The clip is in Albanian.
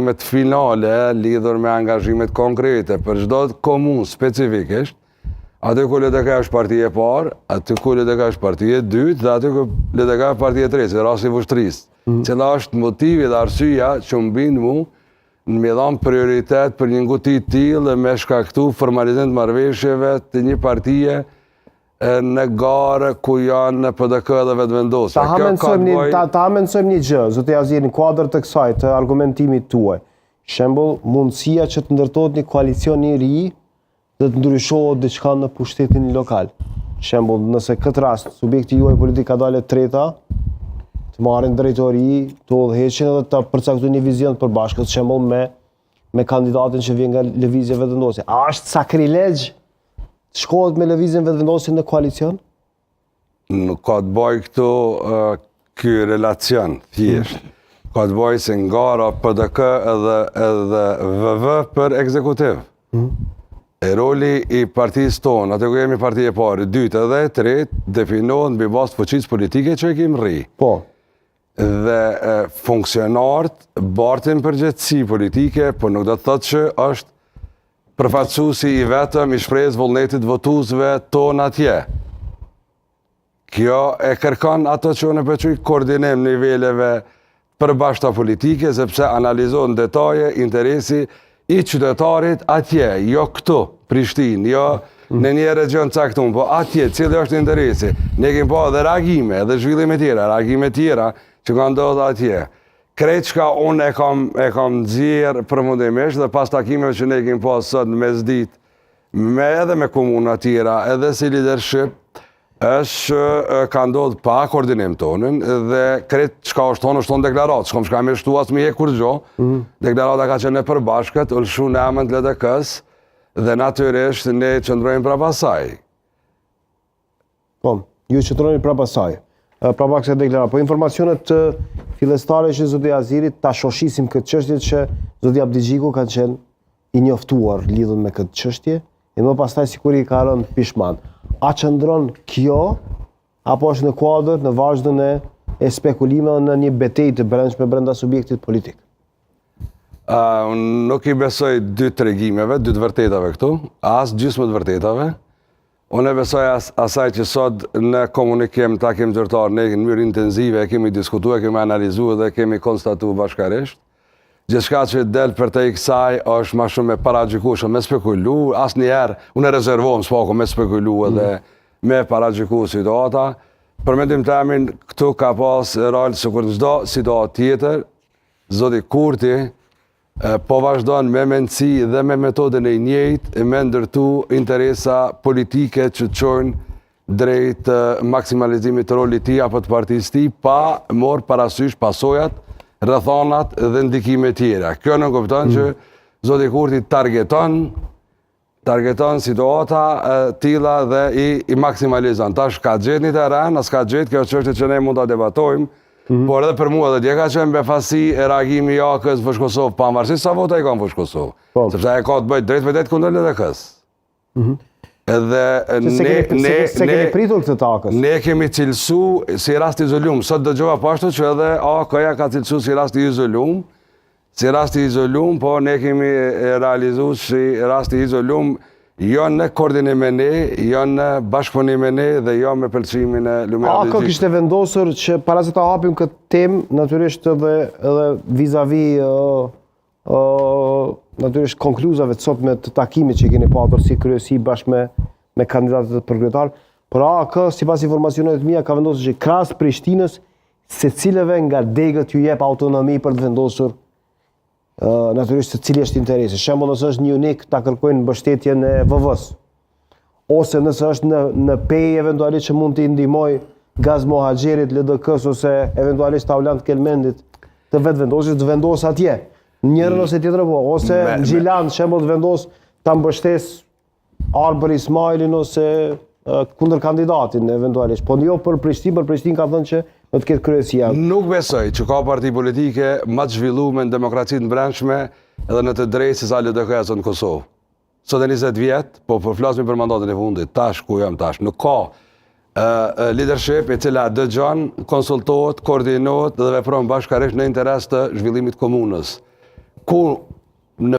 angazhimet finale lidhur me angazhimet konkrete për çdo komunë specifikisht, aty ku LDK është partia e parë, aty ku LDK është partia e dytë dhe aty ku LDK është partia e tretë, si rasti Vushtrisë. Cila është motivi dhe arsyeja që më bind mu në me dhënë prioritet për një nguti tillë me shkaktu formalizim të marrëveshjeve të një partie në garë ku janë PDK dhe vetëvendosje. Ta mendsojmë një gjë, zotë Jazir, në kuadër të kësaj, të argumentimit tuaj. Shembull, mundësia që të ndërtohet një koalicion i ri dhe të ndryshohet diçka në pushtetin lokal. Shembull, nëse këtë rast subjekti juaj politik ka dalë treta, të marrin drejtori, të udhëheqin edhe të përcaktojnë një vizion të përbashkët, shembull me kandidatin që vjen nga lëvizja vetëvendosje. A është sakrilegj shkohet me lëvizjen vetëvendosje në koalicion? Nuk ka të bëj këtu ky relacion, thjesht. Ka të bëj se ngara PDK edhe VV për ekzekutiv. E roli i partisë tonë, atë ku jemi partia e parë, dytë edhe e tretë, definohet mbi bazë të fuqisë politike që e kemi rri. Po. Dhe funksionarët bartin përgjegjësi politike, por nuk do të thotë që është përfaqësuesi i vetëm i shprehjes vullnetit votuesve tonë atje. Kjo e kërkon ato që unë përquj koordinim niveleve përbashkëta politike, sepse analizohen detaje interesi i qytetarit atje, jo këtu, Prishtinë, jo në një region caktuar, po atje, cili është interesi. Ne kemi pa edhe reagime, edhe zhvillime tjera, reagime tjera që kanë ndodhur atje. Krejt çka unë e kam nxjerrë përfundimisht dhe pas takimeve që ne kemi pas sot në mesditë, edhe me komuna tjera, edhe si leadership, është ka ndodhur pa koordinim tonën dhe krejt çka është tonë deklaratë, s'kam shka me shtu as me kur gjo. Deklarata ka qenë e përbashkët, ulshu në emën të LDK-s dhe natyrisht ne qëndrojmë prapa saj. Po, ju qëndrojmë prapa saj. Prapa kësaj deklarate. Po informacionet fillestare që zoti Azirit ta shoshisim këtë çështje që zoti Abdigjiku ka qenë i njoftuar lidhur me këtë çështje e më pastaj sikur i ka rënë pishman. A qëndron kjo apo është në kuadër në vazhdon e spekulimeve në një betejë të brendshme brenda subjektit politik? Unë nuk i besoj dy tregimeve, dy të vërtetave këtu, as gjysmë të vërtetave. Unë e besoj asaj që sot në komunikim ta kemi zyrtar, ne në mënyrë intensive kemi diskutuar, kemi analizuar dhe kemi konstatuar bashkërisht. Gjithçka që del për te i kësaj është më shumë me paragjykueshëm, me spekulu, asnjëherë unë rezervohem s'pako me spekulu edhe me paragjyku situata. Për mendim temin këtu ka pas rol sikur çdo situatë tjetër, zoti Kurti po vazhdon me mendësi dhe me metodën e njëjtë me ndërtu interesa politike që çojnë drejt maksimalizimit të rolit tij apo të partisë tij pa marrë parasysh pasojat, rrethonat dhe ndikimet tjera. Kjo nuk kupton që zoti Kurti targeton situata tilla dhe i maksimalizon. Tash ka gjetë një terren, as ka gjetë kjo çështje që ne mund ta debatojmë. Por edhe për mua dhe dje ka qenë befasi e reagimi i AK-s Voç Kosovë, pavarësisht sa vota i ka në Voç Kosovë. Sepse ai ka të bëjë drejt vërtet kundër LDK-s. Edhe se kemi pritur këtë të AK-s. Ne kemi cilësu si rast izolum. Sot dëgjova pashtu që edhe AK-ja ka cilësu si rast izolum. Si rast izolum, po ne kemi realizu si rast izolum jo në koordinim me ne, jo në bashkëpunim me ne dhe jo me pëlqimin e Lumia Abdigjiku. AK kishte vendosur që para se ta hapim këtë temë, natyrisht edhe vis-a-vis natyrisht konkluzave të sotme të takimit që keni patur si kryesi bashkë me kandidatët për kryetar, por AK sipas informacioneve të mia ka vendosur që krahas Prishtinës secileve nga degët ju jep autonomi për të vendosur natyrisht se cili është interesi. Shembull, nëse është një unik ta kërkojnë mbështetjen e VV-s. Ose nëse është në pej eventualisht që mund t'i ndihmoj Gaz Mohaxherit, LDK-s ose eventualisht Taulant Kelmendit të vetëvendosjes të vendos atje. Njërën ose tjetër po, ose Gjilan shembull të vendos ta mbështes Arber Ismailin ose kundër kandidatin eventualisht. Po jo për Prishtinë ka thënë që do të ketë kryesia. Nuk besoj që ka parti politike më të zhvilluar në demokracinë të brendshme edhe në të drejtë se sa LDK-ja në Kosovë. Sot e 20 vjet, po flasim për mandatin e fundit, tash ku jam tash, nuk ka leadership e cila dëgjon, konsultohet, koordinohet dhe vepron bashkërisht në interes të zhvillimit të komunës. ku